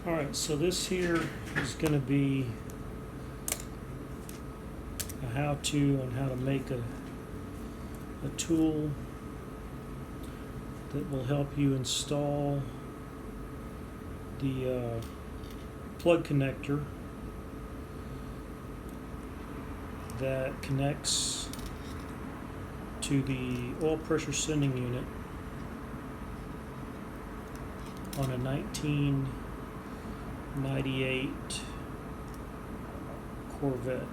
Alright, so this here is going to be a how-to on how to make a tool that will help you install the plug connector that connects to the oil pressure sending unit on a 1998 Corvette.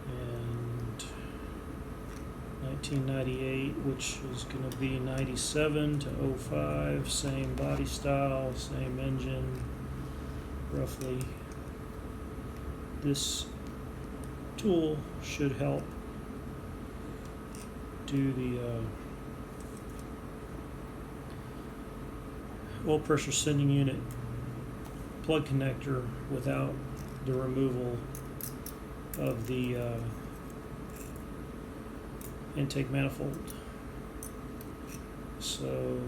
And 1998, which is going to be 97 to 05, same body style, same engine, roughly. This tool should help do the oil pressure sending unit plug connector without the removal of the intake manifold. So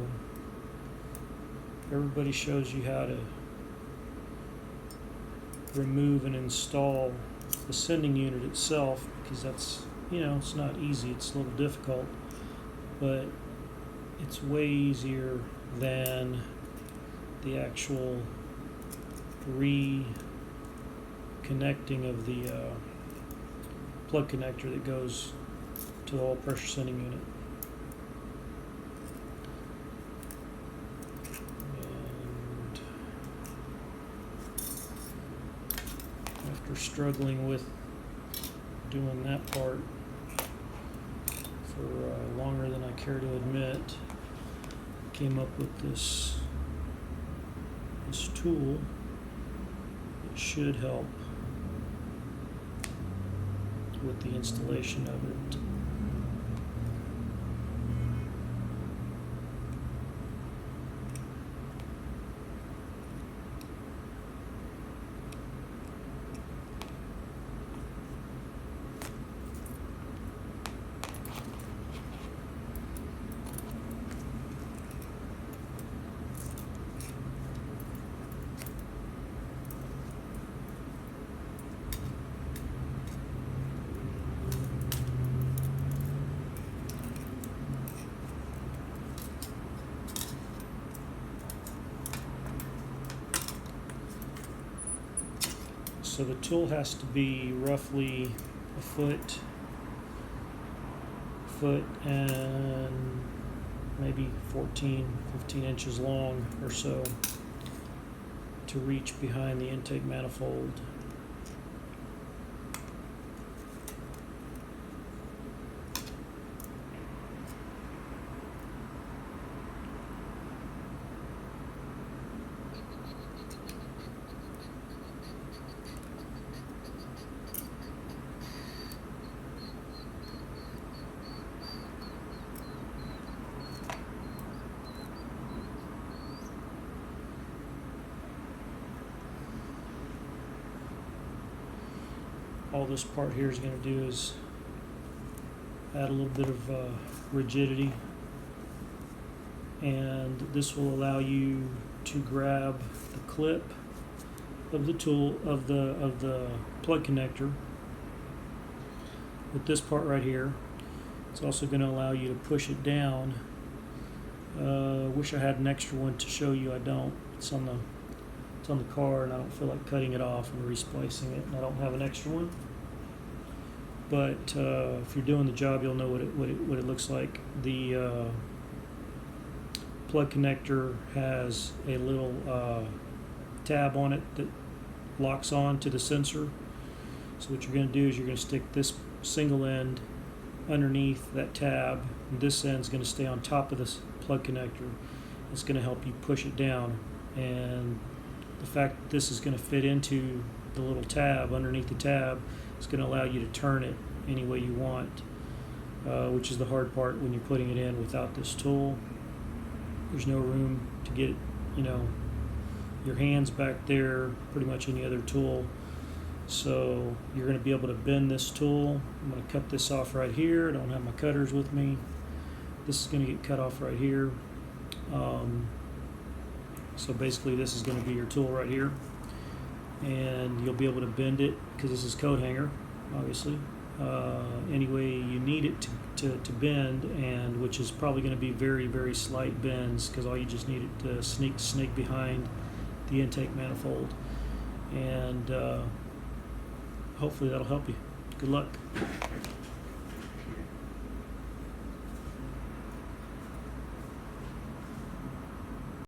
everybody shows you how to remove and install the sending unit itself, because that's, it's not easy, it's a little difficult, but it's way easier than the actual reconnecting of the plug connector that goes to the oil pressure sending unit. And after struggling with doing that part for longer than I care to admit, came up with this tool that should help with the installation of it. So the tool has to be roughly a foot and maybe 15 inches long or so to reach behind the intake manifold. All this part here is going to do is add a little bit of rigidity, and this will allow you to grab the clip of the tool of the plug connector with this part right here. It's also going to allow you to push it down. Wish I had an extra one to show you. I don't. It's on the car, and I don't feel like cutting it off and resplicing it, and I don't have an extra one. But if you're doing the job, you'll know what it looks like. The plug connector has a little tab on it that locks on to the sensor. So what you're going to do is you're going to stick this single end underneath that tab, and this end is going to stay on top of this plug connector. It's going to help you push it down, and the fact that this is going to fit into the little tab underneath the tab is going to allow you to turn it any way you want, which is the hard part when you're putting it in without this tool. There's no room to get your hands back there, pretty much any other tool. So you're going to be able to bend this tool. I'm going to cut this off right here. I don't have my cutters with me. This is going to get cut off right here. So basically this is going to be your tool right here, and you'll be able to bend it because this is coat hanger, obviously, any way you need it to bend, and which is probably going to be very, very slight bends, because all you just need it to snake behind the intake manifold, and hopefully that'll help you. Good luck.